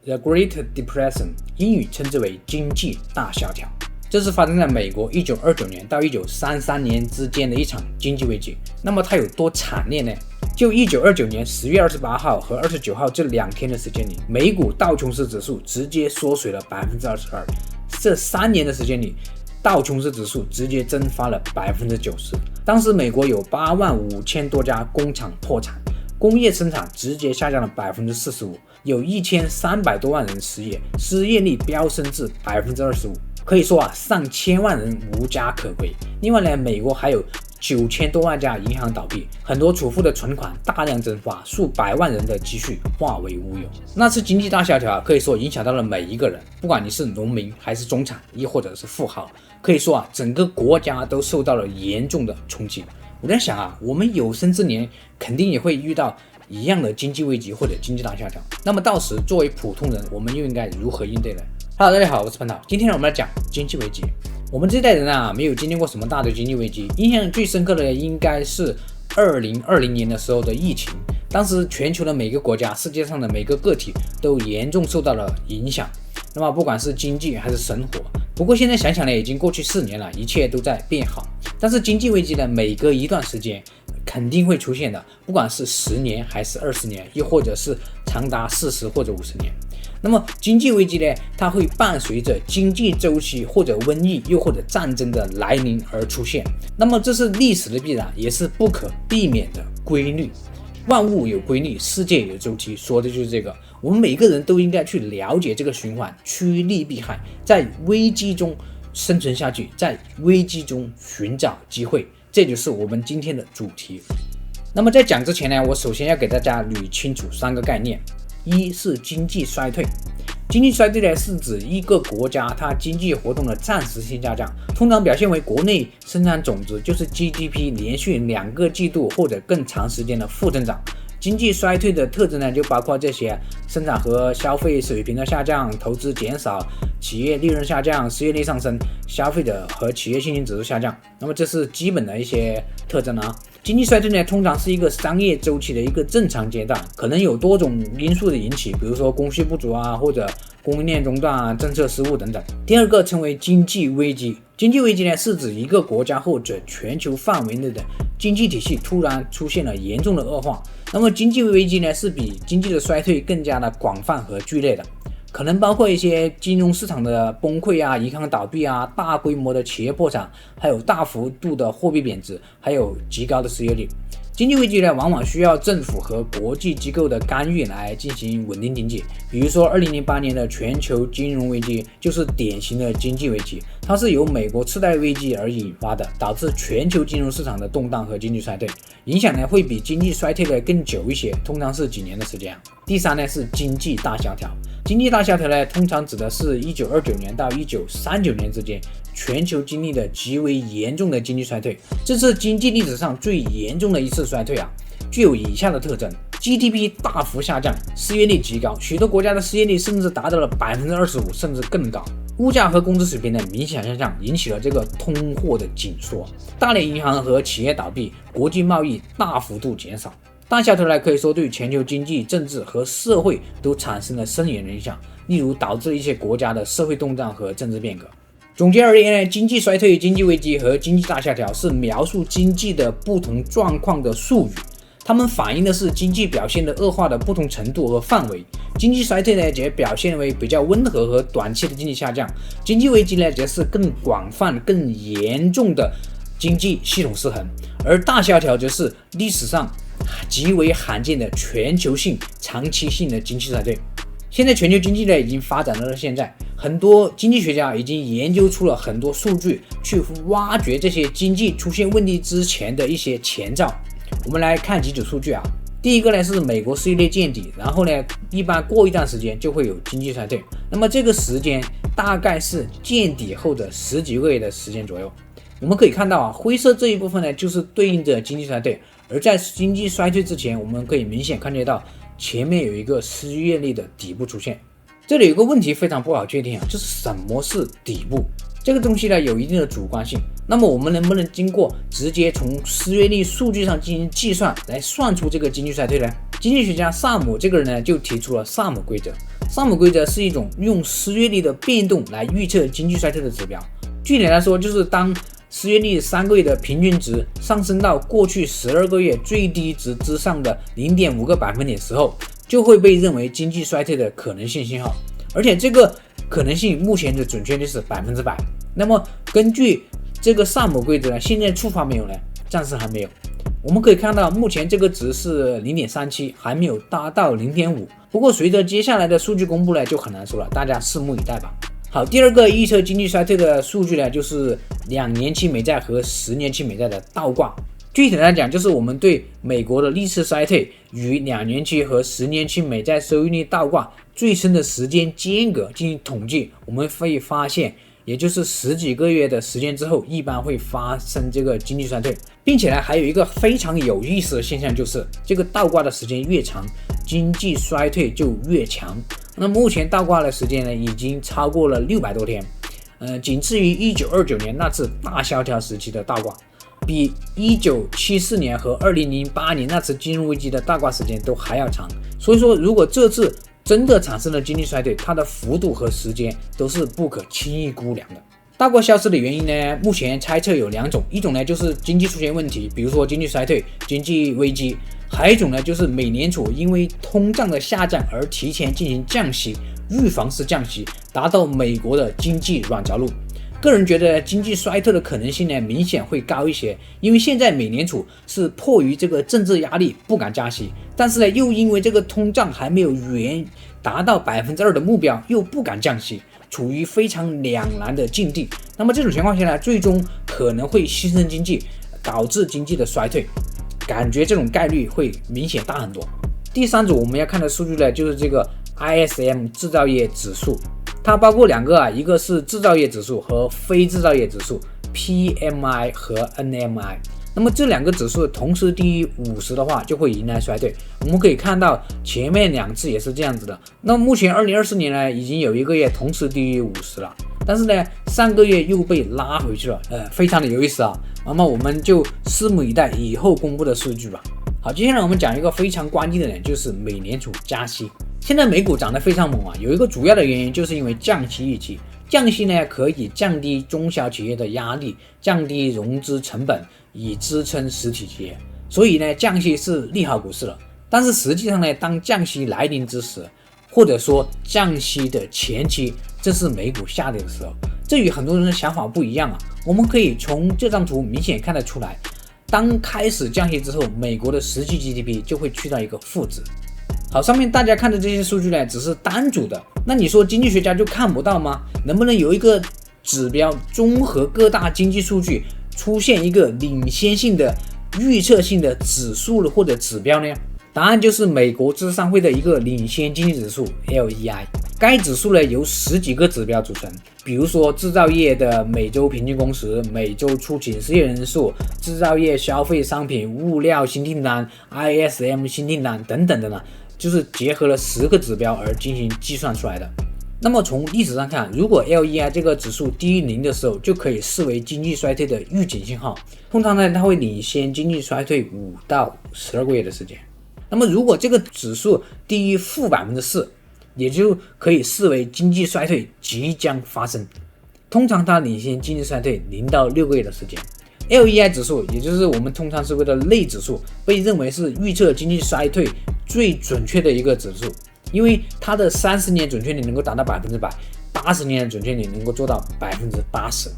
The Great Depression， 英语称之为经济大萧条。这是发生在美国1929年到1933年之间的一场经济危机。那么它有多惨烈呢？就1929年10月28号和29号这2天的时间里，美股道琼斯指数直接缩水了 22%。这3年的时间里，道琼斯指数直接蒸发了 90%。当时美国有85000多家工厂破产，工业生产直接下降了 45%， 有1300多万人失业，失业率飙升至 25%。可以说上千万人无家可归。另外呢，美国还有9000多万家银行倒闭，很多储户的存款大量蒸发，数百万人的积蓄化为乌有。那次经济大萧条可以说影响到了每一个人，不管你是农民还是中产，亦或者是富豪，可以说整个国家都受到了严重的冲击。我在想我们有生之年肯定也会遇到一样的经济危机或者经济大萧条。那么到时作为普通人，我们又应该如何应对呢？Hello， 大家好，我是潘导。今天我们来讲经济危机。我们这一代人没有经历过什么大的经济危机，印象最深刻的应该是2020年的时候的疫情。当时全球的每个国家，世界上的每个个体都严重受到了影响。那么不管是经济还是生活，不过现在想想呢，已经过去4年了，一切都在变好。但是经济危机呢，每隔一段时间肯定会出现的，不管是10年还是20年，又或者是长达40或者50年。那么经济危机呢，它会伴随着经济周期或者瘟疫又或者战争的来临而出现。那么这是历史的必然，也是不可避免的规律。万物有规律，世界有周期，说的就是这个。我们每个人都应该去了解这个循环，趋利避害，在危机中生存下去，在危机中寻找机会，这就是我们今天的主题。那么在讲之前呢，我首先要给大家捋清楚3个概念。一是经济衰退。经济衰退呢，是指一个国家它经济活动的暂时性下降，通常表现为国内生产总值，就是 GDP 连续2个季度或者更长时间的负增长。经济衰退的特征呢，就包括这些：生产和消费水平的下降，投资减少，企业利润下降，失业率上升，消费者和企业信心指数下降。那么这是基本的一些特征经济衰退呢，通常是一个商业周期的一个正常阶段，可能有多种因素的引起，比如说供需不足或者供应链中断政策失误等等。第二个称为经济危机。经济危机呢，是指一个国家或者全球范围内的经济体系突然出现了严重的恶化。那么经济危机呢，是比经济的衰退更加的广泛和剧烈的，可能包括一些金融市场的崩溃银行倒闭大规模的企业破产，还有大幅度的货币贬值，还有极高的失业率。经济危机呢，往往需要政府和国际机构的干预来进行稳定经济。比如说2008年的全球金融危机就是典型的经济危机，它是由美国次贷危机而引发的，导致全球金融市场的动荡和经济衰退，影响呢会比经济衰退的更久一些，通常是几年的时间。第3呢是经济大萧条。经济大萧条呢，通常指的是1929年到1939年之间全球经历的极为严重的经济衰退，这是经济历史上最严重的一次衰退具有以下的特征： GDP 大幅下降，失业率极高，许多国家的失业率甚至达到了 25%甚至更高，物价和工资水平的明显下降，引起了这个通货的紧缩，大量银行和企业倒闭，国际贸易大幅度减少。大萧条呢，可以说对全球经济、政治和社会都产生了深远的影响，例如导致一些国家的社会动荡和政治变革。总结而言呢，经济衰退、经济危机和经济大萧条是描述经济的不同状况的术语，它们反映的是经济表现的恶化的不同程度和范围。经济衰退呢，则表现为比较温和和短期的经济下降；经济危机呢，则是更广泛、更严重的经济系统失衡；而大萧条则是历史上极为罕见的全球性、长期性的经济衰退。现在全球经济呢已经发展到了现在，很多经济学家已经研究出了很多数据，去挖掘这些经济出现问题之前的一些前兆。我们来看几组数据第一个呢是美国失业率见底，然后呢一般过一段时间就会有经济衰退，那么这个时间大概是见底后的10几个月的时间左右。我们可以看到灰色这一部分呢就是对应着经济衰退，而在经济衰退之前，我们可以明显看得到前面有一个失业率的底部出现。这里有个问题非常不好确定就是什么是底部？这个东西呢有一定的主观性。那么我们能不能经过直接从失业率数据上进行计算来算出这个经济衰退呢？经济学家萨姆这个人呢就提出了萨姆规则。萨姆规则是一种用失业率的变动来预测经济衰退的指标。具体来说，就是当失业率3个月的平均值上升到过去12个月最低值之上的 0.5个百分点时候，就会被认为经济衰退的可能性信号。而且这个可能性目前的准确率是100%。那么根据这个萨姆规则呢，现在触发没有呢？暂时还没有。我们可以看到，目前这个值是 0.37， 还没有达到 0.5。不过随着接下来的数据公布呢，就很难说了，大家拭目以待吧。好，第二个预测经济衰退的数据呢，就是2年期美债和10年期美债的倒挂。具体来讲，就是我们对美国的历次衰退与2年期和10年期美债收益率倒挂最深的时间间隔进行统计，我们会发现，也就是10几个月的时间之后，一般会发生这个经济衰退。并且呢，还有一个非常有意思的现象，就是这个倒挂的时间越长，经济衰退就越强。那目前倒挂的时间呢，已经超过了600多天，仅次于1929年那次大萧条时期的倒挂，比1974年和2008年那次金融危机的倒挂时间都还要长。所以说，如果这次真的产生了经济衰退，它的幅度和时间都是不可轻易估量的。倒挂消失的原因呢，目前猜测有2种，一种呢就是经济出现问题，比如说经济衰退、经济危机；还有一种呢就是美联储因为通胀的下降而提前进行降息，预防式降息，达到美国的经济软着陆。个人觉得经济衰退的可能性呢明显会高一些，因为现在美联储是迫于这个政治压力不敢加息，但是呢又因为这个通胀还没有达到 2% 的目标，又不敢降息，处于非常两难的境地。那么这种情况下呢，最终可能会牺牲经济，导致经济的衰退，感觉这种概率会明显大很多。第三组我们要看的数据呢，就是这个 ISM 制造业指数，它包括2个一个是制造业指数和非制造业指数 PMI 和 NMI。那么这2个指数同时低于50的话，就会迎来衰退。我们可以看到前面2次也是这样子的。那么目前2024年呢，已经有1个月同时低于50了，但是呢，上个月又被拉回去了，非常的有意思啊。那么我们就拭目以待以后公布的数据吧。好，接下来我们讲一个非常关键的点，就是美联储加息。现在美股涨得非常猛啊，有一个主要的原因就是因为降息预期。降息呢，可以降低中小企业的压力，降低融资成本，以支撑实体企业。所以呢，降息是利好股市了。但是实际上呢，当降息来临之时，或者说降息的前期，这是美股下跌的时候。这与很多人的想法不一样啊。我们可以从这张图明显看得出来，当开始降息之后，美国的实际 GDP 就会去到一个负值。好，上面大家看的这些数据呢，只是单组的，那你说经济学家就看不到吗？能不能有一个指标综合各大经济数据，出现一个领先性的预测性的指数或者指标呢？答案就是美国智商会的一个领先经济指数 LEI。该指数呢由10几个指标组成，比如说制造业的每周平均工时、每周出勤失业人数、制造业消费商品、物料新订单、ISM 新订单等等的呢，就是结合了10个指标而进行计算出来的。那么从历史上看，如果 LEI 这个指数低于0的时候，就可以视为经济衰退的预警信号。通常呢，它会领先经济衰退5到12个月的时间。那么如果这个指数低于负 4%， 也就可以视为经济衰退即将发生。通常它领先经济衰退0到6个月的时间。LEI 指数，也就是我们通常所谓的类指数，被认为是预测经济衰退最准确的一个指数，因为它的30年准确率能够达到100%，80年的准确率能够做到80%。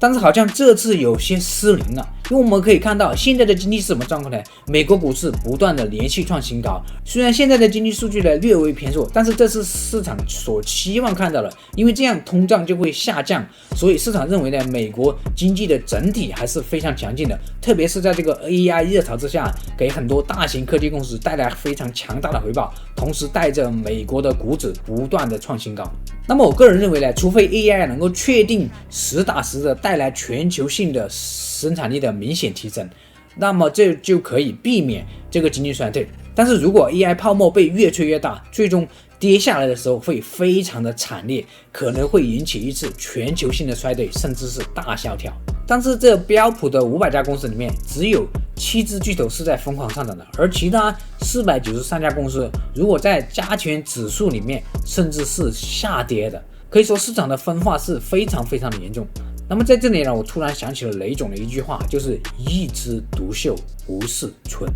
但是好像这次有些失灵了，因为我们可以看到现在的经济是什么状况呢？美国股市不断的连续创新高，虽然现在的经济数据呢略为偏弱，但是这是市场所期望看到的，因为这样通胀就会下降，所以市场认为呢，美国经济的整体还是非常强劲的，特别是在这个 AI 热潮之下，给很多大型科技公司带来非常强大的回报，同时带着美国的股指不断的创新高。那么我个人认为呢，除非 AI 能够确定实打实的带来全球性的生产力的明显提升，那么这就可以避免这个经济衰退。但是如果 AI 泡沫被越吹越大，最终跌下来的时候会非常的惨烈，可能会引起一次全球性的衰退，甚至是大萧条。但是这标普的500家公司里面，只有7只巨头是在疯狂上涨的，而其他493家公司，如果在加权指数里面，甚至是下跌的。可以说市场的分化是非常非常的严重。那么在这里呢，我突然想起了雷总的一句话，就是一枝独秀不是春。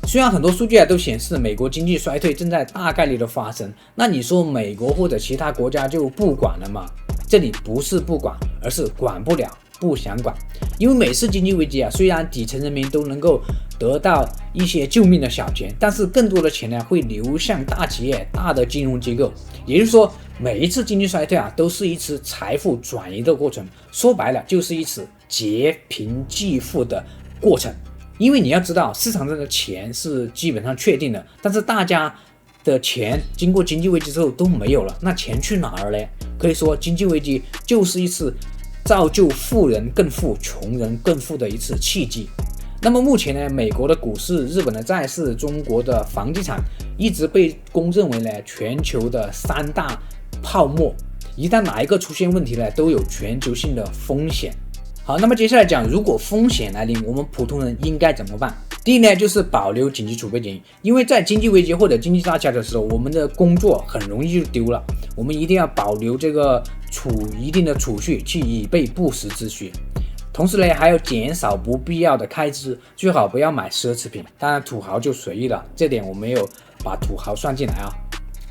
虽然很多数据都显示美国经济衰退正在大概率的发生，那你说美国或者其他国家就不管了吗？这里不是不管，而是管不了，不想管。因为每次经济危机虽然底层人民都能够得到一些救命的小钱，但是更多的钱呢会流向大企业、大的金融机构。也就是说，每一次经济衰退都是一次财富转移的过程，说白了就是一次劫贫济富的过程。因为你要知道，市场上的钱是基本上确定的，但是大家的钱经过经济危机之后都没有了，那钱去哪儿了？可以说，经济危机就是一次造就富人更富、穷人更富的一次契机。那么目前呢，美国的股市、日本的债市、中国的房地产一直被公认为呢全球的3大泡沫，一旦哪一个出现问题呢，都有全球性的风险。好，那么接下来讲，如果风险来临，我们普通人应该怎么办？第一呢，就是保留紧急储备金，因为在经济危机或者经济大萧的时候，我们的工作很容易就丢了，我们一定要保留这个一定的储蓄，去以备不时之需。同时呢，还要减少不必要的开支，最好不要买奢侈品。当然，土豪就随意了，这点我没有把土豪算进来啊。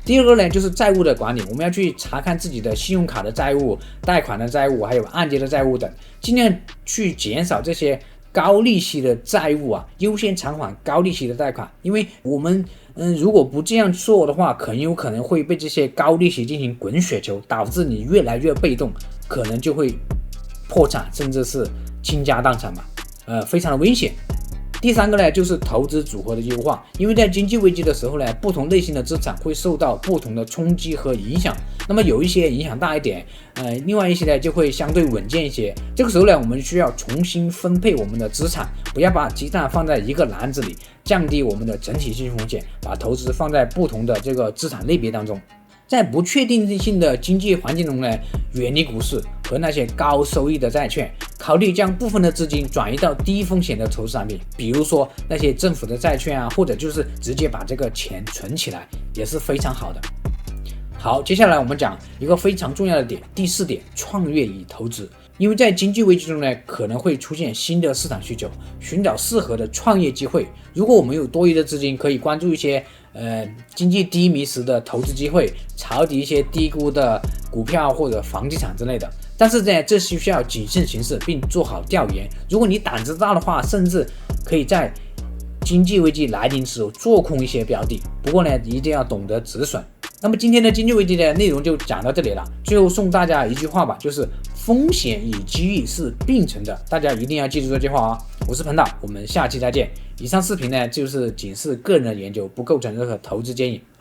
第二个呢，就是债务的管理，我们要去查看自己的信用卡的债务、贷款的债务，还有按揭的债务等，尽量去减少这些高利息的债务优先偿还高利息的贷款。因为我们如果不这样做的话，很有可能会被这些高利息进行滚雪球，导致你越来越被动，可能就会破产，甚至是倾家荡产嘛，非常的危险。第三个呢，就是投资组合的优化，因为在经济危机的时候呢，不同类型的资产会受到不同的冲击和影响，那么有一些影响大一点，另外一些呢就会相对稳健一些。这个时候呢，我们需要重新分配我们的资产，不要把鸡蛋放在一个篮子里，降低我们的整体性风险，把投资放在不同的这个资产类别当中。在不确定性的经济环境中呢，远离股市和那些高收益的债券，考虑将部分的资金转移到低风险的投资产品，比如说那些政府的债券或者就是直接把这个钱存起来，也是非常好的。好，接下来我们讲一个非常重要的点，第4点，创业与投资。因为在经济危机中呢，可能会出现新的市场需求，寻找适合的创业机会。如果我们有多余的资金，可以关注一些经济低迷时的投资机会，抄底一些低估的股票或者房地产之类的。但是呢，这需要谨慎行事，并做好调研。如果你胆子大的话，甚至可以在经济危机来临时做空一些标的。不过呢，一定要懂得止损。那么今天的经济危机的内容就讲到这里了。最后送大家一句话吧，就是风险与机遇是并存的，大家一定要记住这句话我是彭导，我们下期再见。以上视频呢，就是仅是个人的研究，不构成任何投资建议。